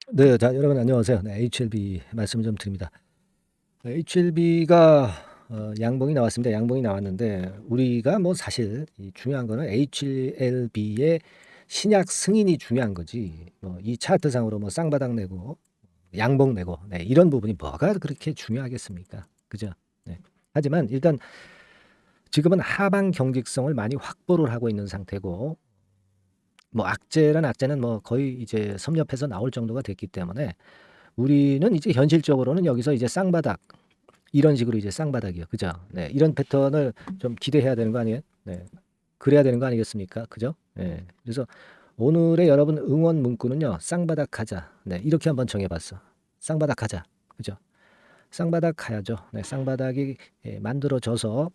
네, 자, 여러분 안녕하세요. 네, HLB 말씀 좀 드립니다. HLB가 양봉이 나왔습니다. 양봉이 나왔는데 우리가 뭐 사실 이 중요한 거는 HLB의 신약 승인이 중요한 거지. 이 차트상으로 뭐 쌍바닥 내고 양봉 내고 네, 이런 부분이 뭐가 그렇게 중요하겠습니까? 그죠? 네. 하지만 일단 지금은 하방 경직성을 많이 확보를 하고 있는 상태고 뭐 악재는 뭐 거의 이제 섭렵해서 나올 정도가 됐기 때문에 우리는 이제 현실적으로는 여기서 이제 쌍바닥 이런 식으로 이제 쌍바닥이요. 그죠? 네. 이런 패턴을 좀 기대해야 되는 거 아니에요? 네. 그래야 되는 거 아니겠습니까? 그죠? 네. 그래서 오늘의 여러분 응원 문구는요. 쌍바닥 가자. 네. 이렇게 한번 정해 봤어. 쌍바닥 가자. 그죠? 쌍바닥 가야죠. 네. 쌍바닥이 만들어져서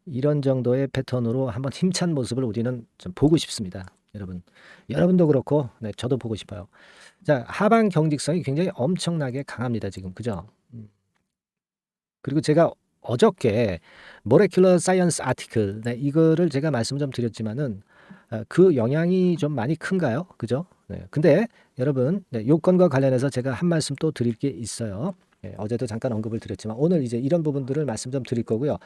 이런 정도의 패턴으로 한번 힘찬 모습을 우리는 좀 보고 싶습니다. 여러분. 여러분도 그렇고 네, 저도 보고 싶어요. 자, 하방 경직성이 굉장히 엄청나게 강합니다, 지금. 그죠? 그리고 제가 어저께 모레큘러 사이언스 아티클 네, 이거를 제가 말씀 좀 드렸지만은 그 영향이 좀 많이 큰가요? 그죠? 네. 근데 여러분, 네, 요건과 관련해서 제가 한 말씀 또 드릴 게 있어요. 예, 어제도 잠깐 언급을 드렸지만 오늘 이제 이런 부분들을 말씀 좀 드릴 거고요.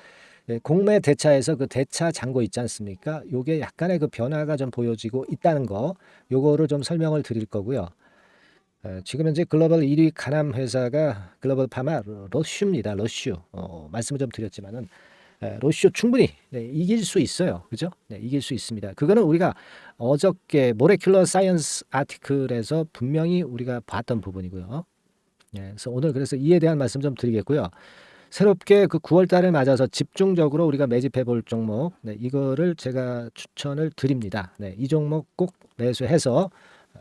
예, 공매 대차에서 그 대차 잔고 있지 않습니까? 요게 약간의 그 변화가 좀 보여지고 있다는 거, 요거를 좀 설명을 드릴 거고요. 지금 현재 글로벌 1위 간암 회사가 글로벌 파마 러쉬입니다. 러쉬. 말씀을 좀 드렸지만은 러쉬 충분히 네, 이길 수 있어요. 그죠? 네, 이길 수 있습니다. 그거는 우리가 어저께 모레큘러 사이언스 아티클에서 분명히 우리가 봤던 부분이고요. 예, 그래서 오늘 그래서 이에 대한 말씀 좀 드리겠고요. 새롭게 그 9월 달을 맞아서 집중적으로 우리가 매집해 볼 종목, 네, 이거를 제가 추천을 드립니다. 네, 이 종목 꼭 매수해서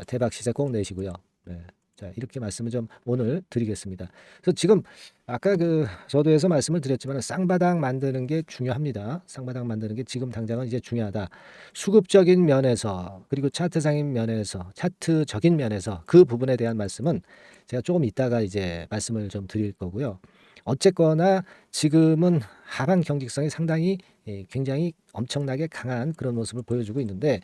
대박 시세 꼭 내시고요. 네. 자, 이렇게 말씀을 좀 오늘 드리겠습니다. 그래서 지금 아까 그 저도에서 말씀을 드렸지만 쌍바닥 만드는 게 중요합니다. 쌍바닥 만드는 게 지금 당장은 이제 중요하다. 수급적인 면에서 그리고 차트상인 면에서 차트적인 면에서 그 부분에 대한 말씀은 제가 조금 이따가 이제 말씀을 좀 드릴 거고요. 어쨌거나 지금은 하방 경직성이 상당히 굉장히 엄청나게 강한 그런 모습을 보여주고 있는데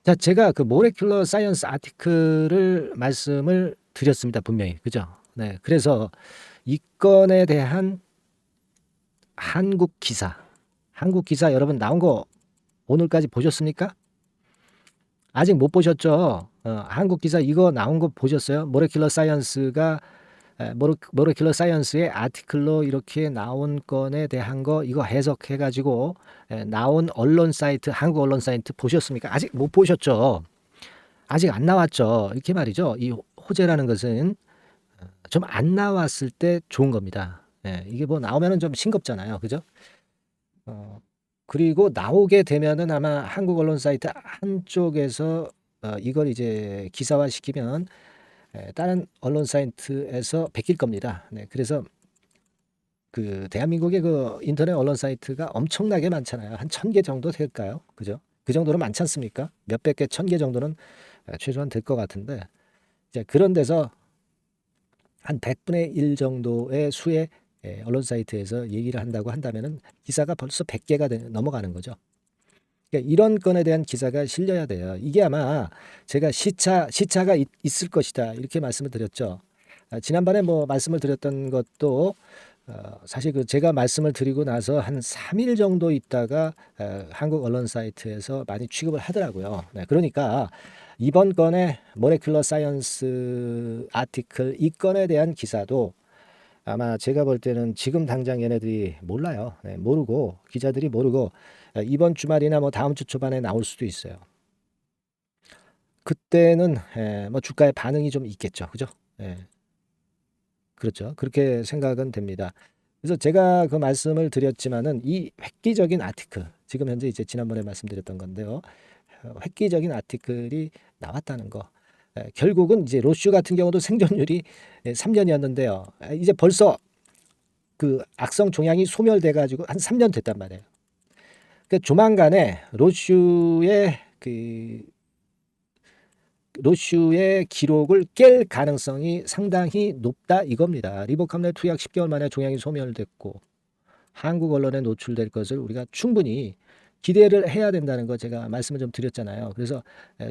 자, 제가 그 모레큘러 사이언스 아티클을 말씀을 드렸습니다. 분명히. 그죠? 네. 그래서 이 건에 대한 한국 기사 여러분 나온 거 오늘까지 보셨습니까? 아직 못 보셨죠? 한국 기사 이거 나온 거 보셨어요? 모레큘러 사이언스의 아티클로 이렇게 나온 건에 대한 거 이거 해석해 가지고 나온 언론 사이트 한국 언론 사이트 보셨습니까? 아직 못 보셨죠? 아직 안 나왔죠. 이렇게 말이죠. 이 호재라는 것은 좀 안 나왔을 때 좋은 겁니다. 예, 이게 뭐 나오면은 좀 싱겁잖아요. 그죠? 어, 그리고 나오게 되면은 아마 한국 언론 사이트 한쪽에서 이걸 이제 기사화 시키면 다른 언론 사이트에서 베낄 겁니다. 네, 그래서 그 대한민국의 그 인터넷 언론 사이트가 엄청나게 많잖아요. 한 1,000개 정도 될까요? 그죠? 그 정도로 많지 않습니까? 몇백 개, 1,000개 정도는 최소한 될 것 같은데 이제 그런 데서 한 100분의 1 정도의 수의 언론 사이트에서 얘기를 한다고 한다면은 기사가 벌써 100개가 넘어가는 거죠. 그러니까 이런 건에 대한 기사가 실려야 돼요. 이게 아마 제가 시차가 있을 것이다. 이렇게 말씀을 드렸죠. 지난번에 뭐 말씀을 드렸던 것도 사실 그 제가 말씀을 드리고 나서 한 3일 정도 있다가 한국 언론 사이트에서 많이 취급을 하더라고요. 네, 그러니까 이번 건의 모레큘러 사이언스 아티클 이 건에 대한 기사도 아마 제가 볼 때는 지금 당장 얘네들이 몰라요. 네, 모르고 기자들이 모르고 이번 주말이나 뭐 다음 주 초반에 나올 수도 있어요. 그때는 뭐 주가의 반응이 좀 있겠죠. 그죠? 예. 그렇죠. 그렇게 생각은 됩니다. 그래서 제가 그 말씀을 드렸지만은 이 획기적인 아티클, 지금 현재 이제 지난번에 말씀드렸던 건데요. 획기적인 아티클이 나왔다는 거. 결국은 이제 로슈 같은 경우도 생존율이 3년이었는데요. 이제 벌써 그 악성 종양이 소멸돼 가지고 한 3년 됐단 말이에요. 그 조만간에 로슈의 기록을 깰 가능성이 상당히 높다 이겁니다. 리보캄랩 투약 10개월 만에 종양이 소멸됐고 한국 언론에 노출될 것을 우리가 충분히 기대를 해야 된다는 거 제가 말씀을 좀 드렸잖아요. 그래서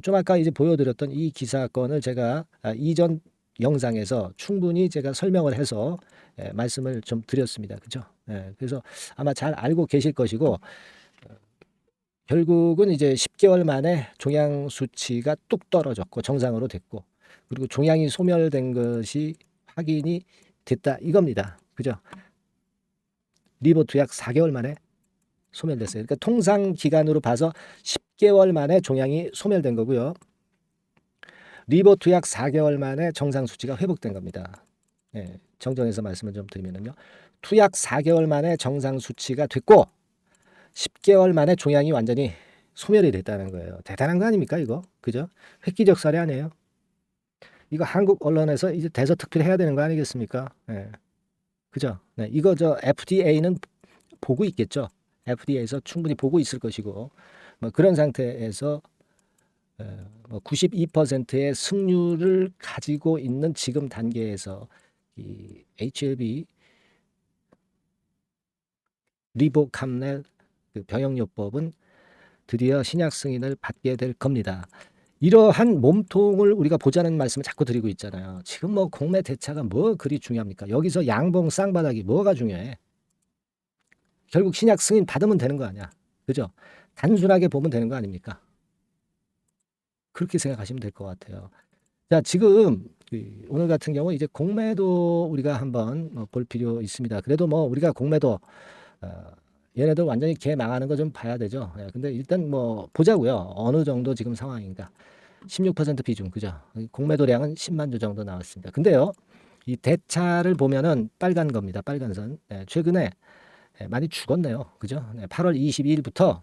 좀 아까 이제 보여드렸던 이 기사건을 제가 이전 영상에서 충분히 제가 설명을 해서 말씀을 좀 드렸습니다. 그죠? 그래서 아마 잘 알고 계실 것이고, 결국은 이제 10개월 만에 종양 수치가 뚝 떨어졌고 정상으로 됐고, 그리고 종양이 소멸된 것이 확인이 됐다 이겁니다. 그죠? 리보트 약 4개월 만에 소멸됐어요. 그러니까 통상 기간으로 봐서 10개월 만에 종양이 소멸된 거고요. 리보트 약 4개월 만에 정상 수치가 회복된 겁니다. 정정해서 말씀을 좀 드리면요. 투약 4개월 만에 정상 수치가 됐고 10개월 만에 종양이 완전히 소멸이 됐다는 거예요. 대단한 거 아닙니까 이거? 그죠? 획기적 사례 아니에요? 이거 한국 언론에서 이제 대서특필 해야 되는 거 아니겠습니까? 그죠? 이거 저 FDA는 보고 있겠죠. FDA에서 충분히 보고 있을 것이고, 뭐 그런 상태에서 92%의 승률을 가지고 있는 지금 단계에서 이 HLB 리보캄넬 그 병역요법은 드디어 신약 승인을 받게 될 겁니다. 이러한 몸통을 우리가 보자는 말씀을 자꾸 드리고 있잖아요. 지금 뭐 공매 대차가 뭐 그리 중요합니까? 여기서 양봉 쌍바닥이 뭐가 중요해? 결국 신약 승인 받으면 되는 거 아니야. 그죠? 단순하게 보면 되는 거 아닙니까? 그렇게 생각하시면 될 것 같아요. 자, 지금 오늘 같은 경우 이제 공매도 우리가 한번 볼 필요 있습니다. 그래도 뭐 우리가 공매도 얘네들 완전히 개 망하는 거 좀 봐야 되죠. 근데 일단 뭐 보자고요. 어느 정도 지금 상황인가. 16% 비중, 그죠? 공매도량은 10만 주 정도 나왔습니다. 근데요, 이 대차를 보면은 빨간 겁니다. 빨간 선. 최근에 많이 죽었네요. 그죠? 8월 22일부터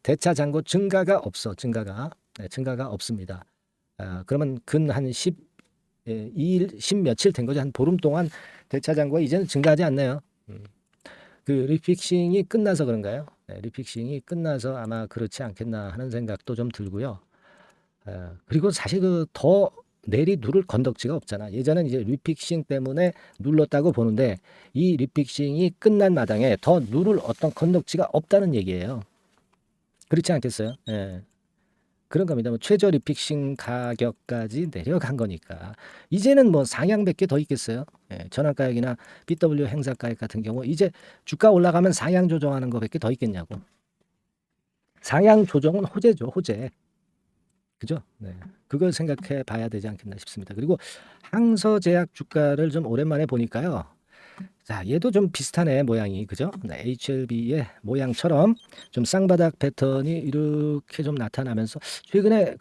대차 잔고 증가가 없어. 증가가 없습니다. 그러면 근 한 12일, 10 며칠 된 거죠. 한 보름 동안 대차 잔고가 이제는 증가하지 않네요. 그 리픽싱이 끝나서 그런가요? 리픽싱이 끝나서 아마 그렇지 않겠나 하는 생각도 좀 들고요. 그리고 사실 그 더 내리 누를 건덕지가 없잖아. 예전엔 이제 리픽싱 때문에 눌렀다고 보는데 이 리픽싱이 끝난 마당에 더 누를 어떤 건덕지가 없다는 얘기예요. 그렇지 않겠어요? 그런 겁니다. 뭐 최저 리픽싱 가격까지 내려간 거니까 이제는 뭐 상향밖에 더 있겠어요? 전환가액이나 BW 행사가액 같은 경우 이제 주가 올라가면 상향 조정하는 거밖에 더 있겠냐고. 상향 조정은 호재죠, 호재. 그죠? 그걸 생각해 봐야 되지 않겠나 싶습니다. 그리고 항서제약 주가를 좀 오랜만에 보니까요. 자, 얘도 좀 비슷하네, 모양이. 그죠? HLB의 모양처럼 좀 쌍바닥 패턴이 이렇게 좀 나타나면서 최근에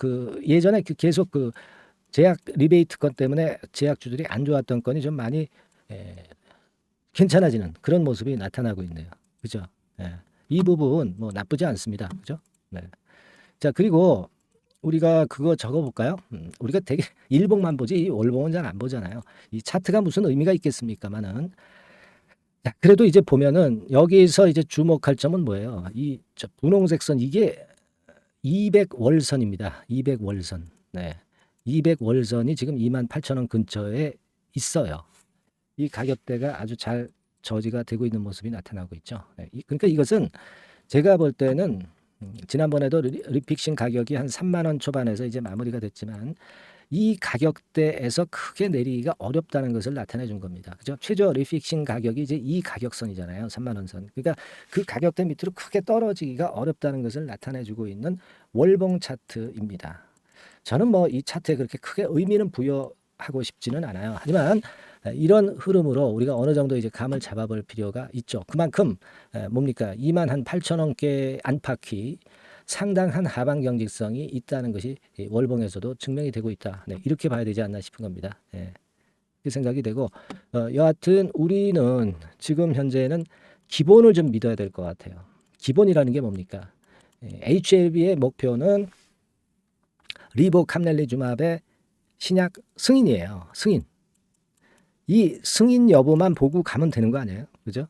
예전에 계속 제약 리베이트 건 때문에 제약주들이 안 좋았던 건이 좀 많이 괜찮아지는 그런 모습이 나타나고 있네요. 그죠? 이 부분 뭐 나쁘지 않습니다. 그죠? 자, 그리고 우리가 그거 적어볼까요? 우리가 되게 일봉만 보지 이 월봉은 잘 안 보잖아요. 이 차트가 무슨 의미가 있겠습니까마는. 자, 그래도 이제 보면은 여기서 이제 주목할 점은 뭐예요? 저 분홍색 선 이게 200월선입니다. 200월선. 200월선이 지금 28,000원 근처에 있어요. 이 가격대가 아주 잘 저지가 되고 있는 모습이 나타나고 있죠. 그러니까 이것은 제가 볼 때는 지난번에도 리픽싱 가격이 한 3만 원 초반에서 이제 마무리가 됐지만 이 가격대에서 크게 내리기가 어렵다는 것을 나타내 준 겁니다. 그죠? 최저 리픽싱 가격이 이제 이 가격선이잖아요. 3만 원 선. 그러니까 그 가격대 밑으로 크게 떨어지기가 어렵다는 것을 나타내 주고 있는 월봉 차트입니다. 저는 뭐 이 차트에 그렇게 크게 의미는 부여하고 싶지는 않아요. 하지만 이런 흐름으로 우리가 어느 정도 이제 감을 잡아볼 필요가 있죠. 그만큼 뭡니까? 2만 한 8천 원께 안팎이 상당한 하방 경직성이 있다는 것이 월봉에서도 증명이 되고 있다. 이렇게 봐야 되지 않나 싶은 겁니다. 그 생각이 되고 여하튼 우리는 지금 현재는 기본을 좀 믿어야 될 것 같아요. 기본이라는 게 뭡니까? HLB의 목표는 리보캄넬리주맙의 신약 승인이에요. 승인. 이 승인 여부만 보고 가면 되는 거 아니에요? 그죠?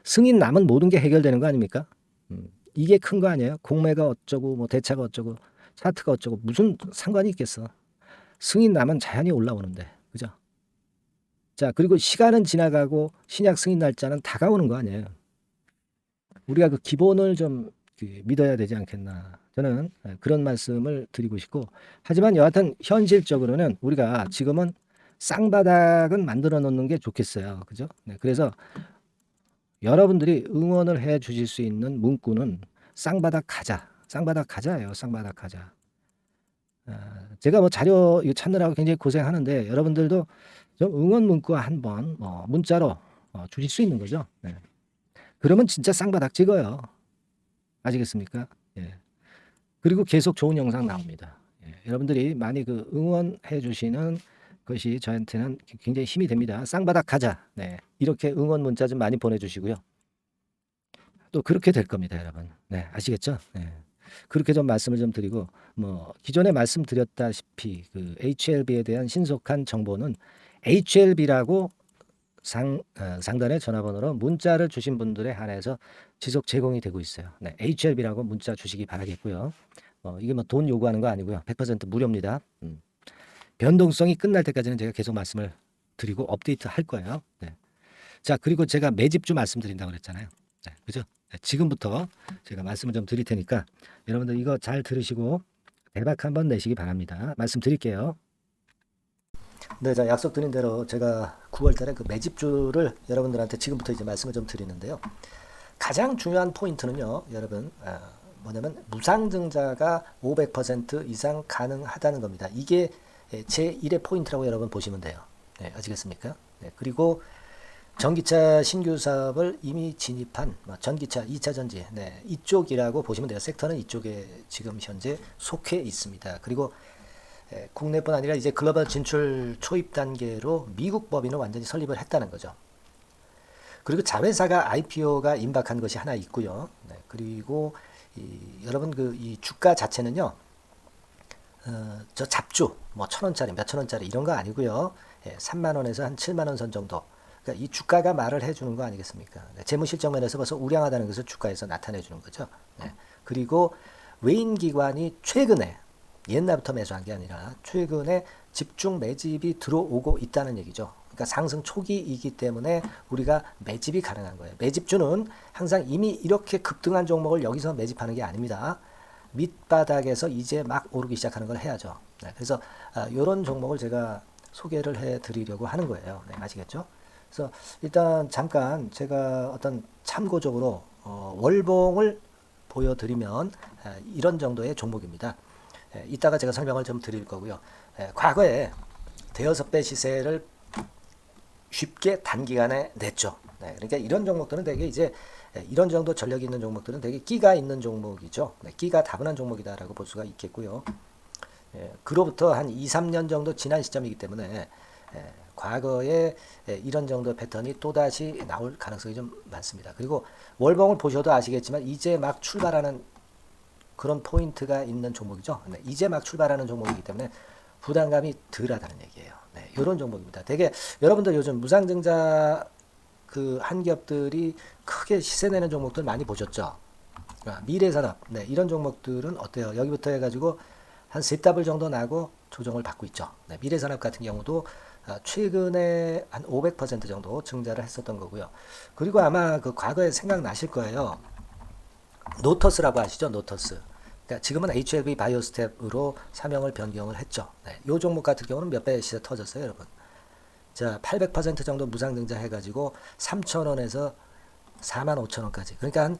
승인 나면 모든 게 해결되는 거 아닙니까? 이게 큰 거 아니에요? 공매가 어쩌고 뭐 대차가 어쩌고 차트가 어쩌고 무슨 상관이 있겠어? 승인 나면 자연히 올라오는데. 그죠? 자, 그리고 시간은 지나가고 신약 승인 날짜는 다가오는 거 아니에요? 우리가 그 기본을 좀 믿어야 되지 않겠나. 저는 그런 말씀을 드리고 싶고, 하지만 여하튼 현실적으로는 우리가 지금은 쌍바닥은 만들어 놓는 게 좋겠어요. 그죠? 네, 그래서 여러분들이 응원을 해 주실 수 있는 문구는 쌍바닥 가자. 쌍바닥 가자예요. 쌍바닥 가자. 제가 뭐 자료 이거 찾느라고 굉장히 고생하는데 여러분들도 좀 응원 문구 한번 문자로 주실 수 있는 거죠. 네. 그러면 진짜 쌍바닥 찍어요. 아시겠습니까? 예. 그리고 계속 좋은 영상 나옵니다. 예. 여러분들이 많이 그 응원해 주시는 것이 저한테는 굉장히 힘이 됩니다. 쌍바닥 가자. 네. 이렇게 응원 문자 좀 많이 보내주시고요. 또 그렇게 될 겁니다, 여러분. 네, 아시겠죠? 네. 그렇게 좀 말씀을 좀 드리고, 뭐 기존에 말씀드렸다시피 그 HLB에 대한 신속한 정보는 HLB라고 상단의 전화번호로 문자를 주신 분들에 한해서 지속 제공이 되고 있어요. 네, HLB라고 문자 주시기 바라겠고요. 이게 뭐 돈 요구하는 거 아니고요. 100% 무료입니다. 변동성이 끝날 때까지는 제가 계속 말씀을 드리고 업데이트 할 거예요. 네. 자, 그리고 제가 매집주 말씀드린다고 그랬잖아요. 네, 그죠? 네, 지금부터 제가 말씀을 좀 드릴 테니까 여러분들 이거 잘 들으시고 대박 한번 내시기 바랍니다. 말씀드릴게요. 네, 자, 약속드린 대로 제가 9월 달에 그 매집주를 여러분들한테 지금부터 이제 말씀을 좀 드리는데요. 가장 중요한 포인트는요, 여러분, 뭐냐면 무상증자가 500% 이상 가능하다는 겁니다. 이게 제1의 포인트라고 여러분 보시면 돼요. 네, 아시겠습니까? 네, 그리고 전기차 신규 사업을 이미 진입한 전기차 2차 전지, 네, 이쪽이라고 보시면 돼요. 섹터는 이쪽에 지금 현재 속해 있습니다. 그리고 국내뿐 아니라 이제 글로벌 진출 초입 단계로 미국 법인을 완전히 설립을 했다는 거죠. 그리고 자회사가 IPO가 임박한 것이 하나 있고요. 네, 그리고 여러분 이 주가 자체는요, 저 잡주 뭐 1,000원짜리 몇 천원짜리 이런 거 아니고요. 3만 원에서 한 7만 원 선 정도. 그러니까 이 주가가 말을 해주는 거 아니겠습니까? 네, 재무실적 면에서 벌써 우량하다는 것을 주가에서 나타내 주는 거죠. 네, 그리고 외인 기관이 최근에 옛날부터 매수한 게 아니라 최근에 집중 매집이 들어오고 있다는 얘기죠. 그러니까 상승 초기이기 때문에 우리가 매집이 가능한 거예요. 매집주는 항상 이미 이렇게 급등한 종목을 여기서 매집하는 게 아닙니다. 밑바닥에서 이제 막 오르기 시작하는 걸 해야죠. 네, 그래서 이런 종목을 제가 소개를 해드리려고 하는 거예요. 네, 아시겠죠? 그래서 일단 잠깐 제가 어떤 참고적으로 월봉을 보여드리면 이런 정도의 종목입니다. 이따가 제가 설명을 좀 드릴 거고요. 과거에 대여섯 배 시세를 쉽게 단기간에 냈죠. 네, 그러니까 이런 종목들은 되게 이제 이런 정도 전력이 있는 종목들은 되게 끼가 있는 종목이죠. 네, 끼가 다분한 종목이다라고 볼 수가 있겠고요. 그로부터 한 2, 3년 정도 지난 시점이기 때문에 과거에 이런 정도 패턴이 또다시 나올 가능성이 좀 많습니다. 그리고 월봉을 보셔도 아시겠지만 이제 막 출발하는 그런 포인트가 있는 종목이죠. 네, 이제 막 출발하는 종목이기 때문에 부담감이 덜하다는 얘기예요. 네, 이런 종목입니다. 되게 여러분들 요즘 무상증자 그 한기업들이 크게 시세 내는 종목들 많이 보셨죠? 미래산업, 네, 이런 종목들은 어때요? 여기부터 해가지고 한 세 더블 정도 나고 조정을 받고 있죠. 네, 미래산업 같은 경우도 최근에 한 500% 정도 증자를 했었던 거고요. 그리고 아마 그 과거에 생각나실 거예요. 노터스라고 아시죠? 노터스. 그러니까 지금은 HLB 바이오스텝으로 사명을 변경을 했죠. 네, 이 종목 같은 경우는 몇 배 시세 터졌어요, 여러분. 자, 800% 정도 무상증자 해가지고 3,000원에서 45,000원까지. 그러니까 한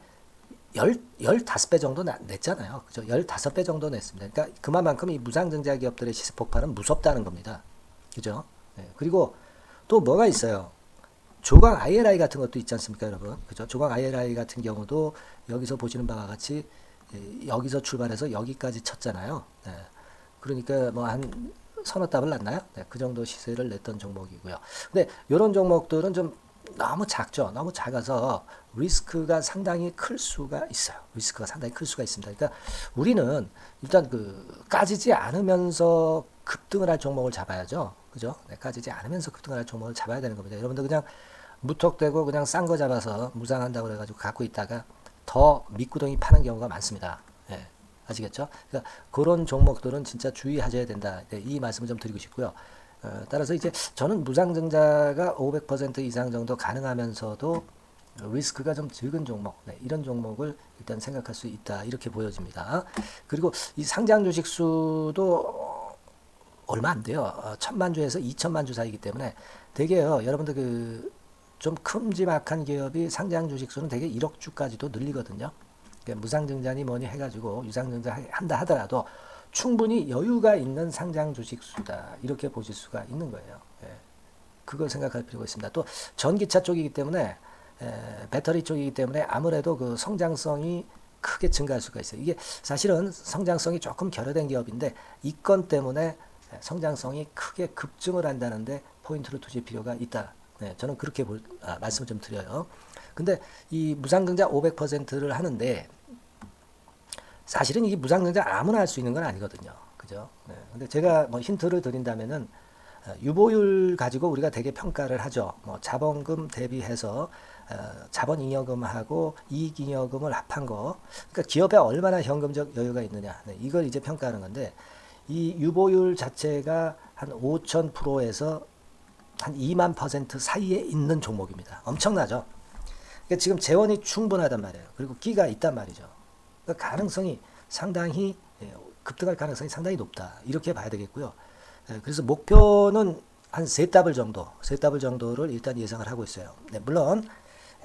15배 정도 냈잖아요. 그죠? 15배 정도 냈습니다. 그러니까 그만큼 이 무상증자 기업들의 시세 폭발은 무섭다는 겁니다. 그죠? 네, 그리고 또 뭐가 있어요? 조강 ILI 같은 것도 있지 않습니까, 여러분? 그죠? 조강 ILI 같은 경우도 여기서 보시는 바와 같이 여기서 출발해서 여기까지 쳤잖아요. 네. 그러니까 뭐 한 서너 답을 났나요? 네, 그 정도 시세를 냈던 종목이고요. 근데 이런 종목들은 좀 너무 작죠. 너무 작아서 리스크가 상당히 클 수가 있어요. 리스크가 상당히 클 수가 있습니다. 그러니까 우리는 일단 까지지 않으면서 급등을 할 종목을 잡아야죠. 그죠? 네, 까지지 않으면서 급등을 할 종목을 잡아야 되는 겁니다. 여러분들 그냥 무턱대고 그냥 싼 거 잡아서 무상한다고 그래가지고 갖고 있다가 더 밑구덩이 파는 경우가 많습니다. 예, 아시겠죠? 그러니까 그런 종목들은 진짜 주의하셔야 된다. 네, 이 말씀을 좀 드리고 싶고요. 따라서 이제 저는 무상증자가 500% 이상 정도 가능하면서도 리스크가 좀 적은 종목, 네, 이런 종목을 일단 생각할 수 있다 이렇게 보여집니다. 그리고 이 상장 주식 수도 얼마 안 돼요. 1000만 주에서 2000만 주 사이기 때문에 되게요. 여러분들 그 좀 큼지막한 기업이 상장 주식 수는 되게 1억 주까지도 늘리거든요. 그러니까 무상증자니 뭐니 해가지고 유상증자 한다 하더라도 충분히 여유가 있는 상장 주식 수다 이렇게 보실 수가 있는 거예요. 예. 그걸 생각할 필요가 있습니다. 또 전기차 쪽이기 때문에 배터리 쪽이기 때문에 아무래도 그 성장성이 크게 증가할 수가 있어요. 이게 사실은 성장성이 조금 결여된 기업인데 이 건 때문에 성장성이 크게 급증을 한다는데 포인트를 두실 필요가 있다. 네, 저는 그렇게 말씀을 좀 드려요. 근데 이 무상증자 500%를 하는데 사실은 이 무상증자 아무나 할 수 있는 건 아니거든요. 그죠? 네, 근데 제가 뭐 힌트를 드린다면은 유보율 가지고 우리가 되게 평가를 하죠. 뭐 자본금 대비해서 자본잉여금하고 이익잉여금을 합한 거. 그러니까 기업에 얼마나 현금적 여유가 있느냐. 네, 이걸 이제 평가하는 건데 이 유보율 자체가 한 5000%에서 한 2만% 사이에 있는 종목입니다. 엄청나죠. 그러니까 지금 재원이 충분하단 말이에요. 그리고 끼가 있단 말이죠. 그러니까 가능성이 상당히 급등할 가능성이 상당히 높다. 이렇게 봐야 되겠고요. 그래서 목표는 한 세 더블 정도를 일단 예상을 하고 있어요. 네, 물론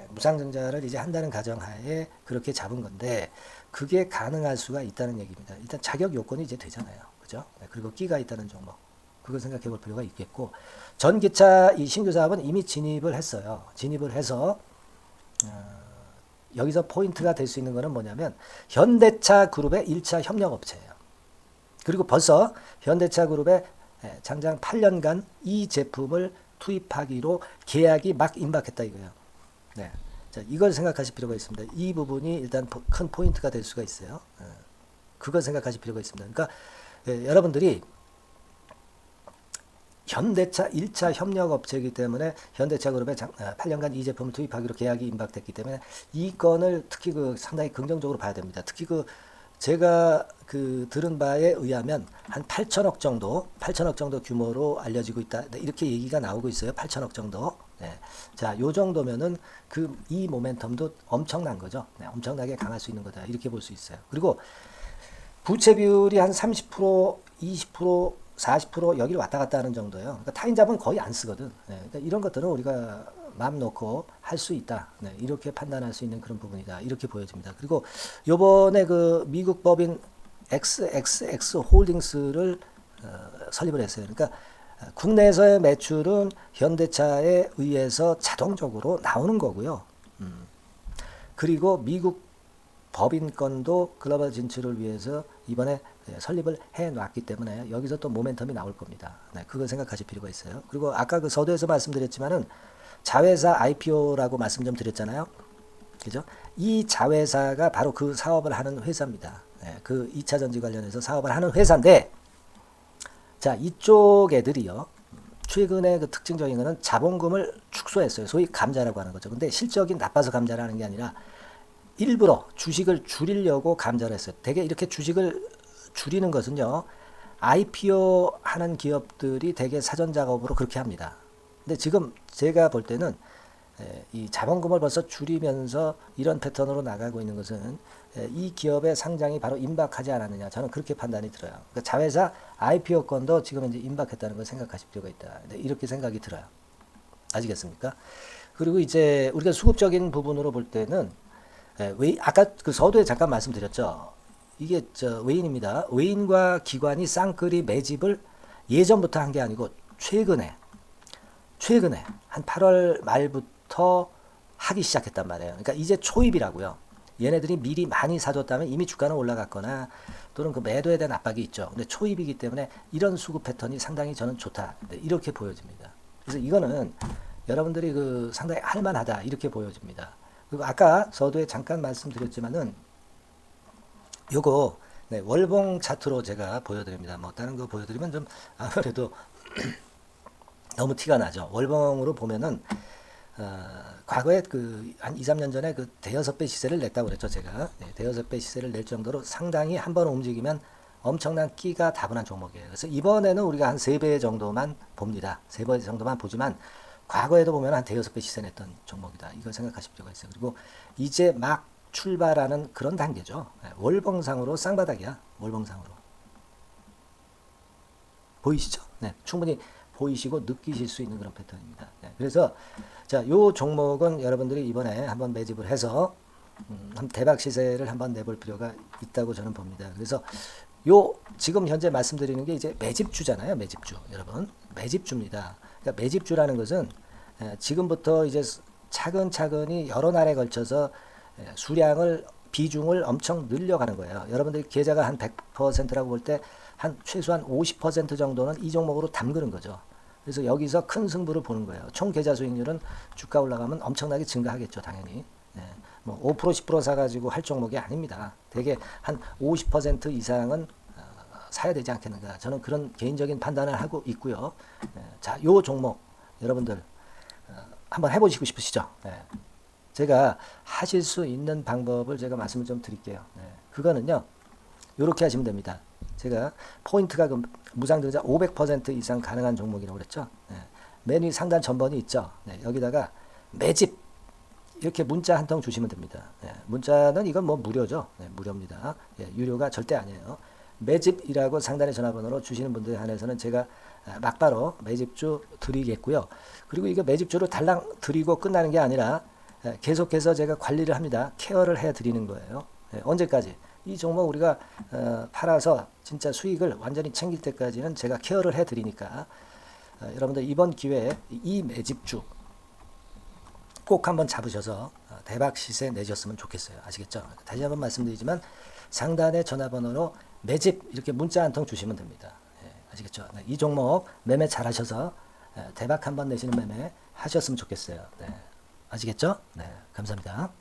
무상증자를 이제 한다는 가정하에 그렇게 잡은 건데 그게 가능할 수가 있다는 얘기입니다. 일단 자격 요건이 이제 되잖아요. 그죠? 네, 그리고 끼가 있다는 종목. 그걸 생각해 볼 필요가 있겠고 전기차 이 신규 사업은 이미 진입을 했어요. 진입을 해서 여기서 포인트가 될 수 있는 거는 뭐냐면 현대차 그룹의 1차 협력업체예요. 그리고 벌써 현대차 그룹의 장장 8년간 이 제품을 투입하기로 계약이 막 임박했다 이거예요. 네. 자, 이걸 생각하실 필요가 있습니다. 이 부분이 일단 큰 포인트가 될 수가 있어요. 그걸 생각하실 필요가 있습니다. 그러니까 여러분들이 현대차 1차 협력업체이기 때문에 현대차 그룹에 8년간 이 제품을 투입하기로 계약이 임박됐기 때문에 이 건을 특히 그 상당히 긍정적으로 봐야 됩니다. 특히 그 제가 그 들은 바에 의하면 한 8천억 정도 규모로 알려지고 있다. 이렇게 얘기가 나오고 있어요. 8천억 정도. 네. 자, 요 정도면은 그 이 모멘텀도 엄청난 거죠. 네, 엄청나게 강할 수 있는 거다. 이렇게 볼 수 있어요. 그리고 부채 비율이 한 30%, 20%, 40% 여기를 왔다 갔다 하는 정도예요. 그러니까 타인자본 거의 안 쓰거든. 네, 그러니까 이런 것들은 우리가 마음 놓고 할 수 있다. 네, 이렇게 판단할 수 있는 그런 부분이다. 이렇게 보여집니다. 그리고 요번에 그 미국 법인 XXX 홀딩스를 설립을 했어요. 그러니까 국내에서의 매출은 현대차에 의해서 자동적으로 나오는 거고요. 그리고 미국 법인권도 글로벌 진출을 위해서 이번에 설립을 해놨기 때문에 여기서 또 모멘텀이 나올 겁니다. 네, 그걸 생각하실 필요가 있어요. 그리고 아까 그 서두에서 말씀드렸지만은 자회사 IPO라고 말씀 좀 드렸잖아요. 그죠? 이 자회사가 바로 그 사업을 하는 회사입니다. 네, 그 2차 전지 관련해서 사업을 하는 회사인데, 자, 이쪽 애들이요. 최근에 그 특징적인 거는 자본금을 축소했어요. 소위 감자라고 하는 거죠. 근데 실적이 나빠서 감자라는 게 아니라 일부러 주식을 줄이려고 감자를 했어요. 되게 이렇게 주식을 줄이는 것은요. IPO 하는 기업들이 되게 사전 작업으로 그렇게 합니다. 근데 지금 제가 볼 때는 이 자본금을 벌써 줄이면서 이런 패턴으로 나가고 있는 것은 이 기업의 상장이 바로 임박하지 않았느냐. 저는 그렇게 판단이 들어요. 그러니까 자회사 IPO권도 지금 이제 임박했다는 걸 생각하실 필요가 있다. 이렇게 생각이 들어요. 아시겠습니까? 그리고 이제 우리가 수급적인 부분으로 볼 때는 아까 그 서두에 잠깐 말씀드렸죠. 이게 외인입니다. 외인과 기관이 쌍끌이 매집을 예전부터 한 게 아니고 최근에 한 8월 말부터 하기 시작했단 말이에요. 그러니까 이제 초입이라고요. 얘네들이 미리 많이 사줬다면 이미 주가는 올라갔거나 또는 그 매도에 대한 압박이 있죠. 근데 초입이기 때문에 이런 수급 패턴이 상당히 저는 좋다. 이렇게 보여집니다. 그래서 이거는 여러분들이 그 상당히 할만하다. 이렇게 보여집니다. 그리고 아까 서두에 잠깐 말씀드렸지만은 요거 월봉 차트로 제가 보여드립니다. 뭐 다른 거 보여드리면 좀 아무래도 너무 티가 나죠. 월봉으로 보면은 과거에 그 한 2, 3년 전에 그 대여섯 배 시세를 냈다고 그랬죠, 제가. 네, 대여섯 배 시세를 낼 정도로 상당히 한번 움직이면 엄청난 끼가 다분한 종목이에요. 그래서 이번에는 우리가 한 3배 정도만 봅니다. 3배 정도만 보지만 과거에도 보면 한 대여섯 배 시세 냈던 종목이다. 이거 생각하실 필요가 있어요. 그리고 이제 막 출발하는 그런 단계죠. 월봉상으로 쌍바닥이야. 월봉상으로. 보이시죠? 네, 충분히 보이시고 느끼실 수 있는 그런 패턴입니다. 네, 그래서 자, 요 종목은 여러분들이 이번에 한번 매집을 해서 한 대박 시세를 한번 내볼 필요가 있다고 저는 봅니다. 그래서 요 지금 현재 말씀드리는 게 이제 매집주잖아요. 매집주. 여러분, 매집주입니다. 그러니까 매집주라는 것은 지금부터 이제 차근차근히 여러 날에 걸쳐서 수량을 비중을 엄청 늘려가는 거예요. 여러분들 계좌가 한 100%라고 볼 때 한 최소한 50% 정도는 이 종목으로 담그는 거죠. 그래서 여기서 큰 승부를 보는 거예요. 총 계좌 수익률은 주가 올라가면 엄청나게 증가하겠죠, 당연히. 네. 뭐 5% 10% 사가지고 할 종목이 아닙니다. 되게 한 50% 이상은 사야 되지 않겠는가. 저는 그런 개인적인 판단을 하고 있고요. 자, 요 종목 여러분들 한번 해보시고 싶으시죠? 네. 제가 하실 수 있는 방법을 제가 말씀을 좀 드릴게요. 네. 그거는요, 이렇게 하시면 됩니다. 제가 포인트가 그 무상증자 500% 이상 가능한 종목이라고 그랬죠. 네. 맨 위 상단 전번이 있죠. 네. 여기다가 매집 이렇게 문자 한 통 주시면 됩니다. 네. 문자는 이건 뭐 무료죠. 네. 무료입니다. 예, 유료가 절대 아니에요. 매집이라고 상단의 전화번호로 주시는 분들에 한해서는 제가 막바로 매집주 드리겠고요. 그리고 이거 매집주를 달랑 드리고 끝나는 게 아니라 계속해서 제가 관리를 합니다. 케어를 해 드리는 거예요. 언제까지? 이 종목 우리가 팔아서 진짜 수익을 완전히 챙길 때까지는 제가 케어를 해 드리니까 여러분들 이번 기회에 이 매집주 꼭 한번 잡으셔서 대박 시세 내셨으면 좋겠어요. 아시겠죠? 다시 한번 말씀드리지만 상단의 전화번호로 매집 이렇게 문자 한 통 주시면 됩니다. 아시겠죠? 네, 이 종목 매매 잘 하셔서 대박 한번 내시는 매매 하셨으면 좋겠어요. 네, 아시겠죠? 네, 감사합니다.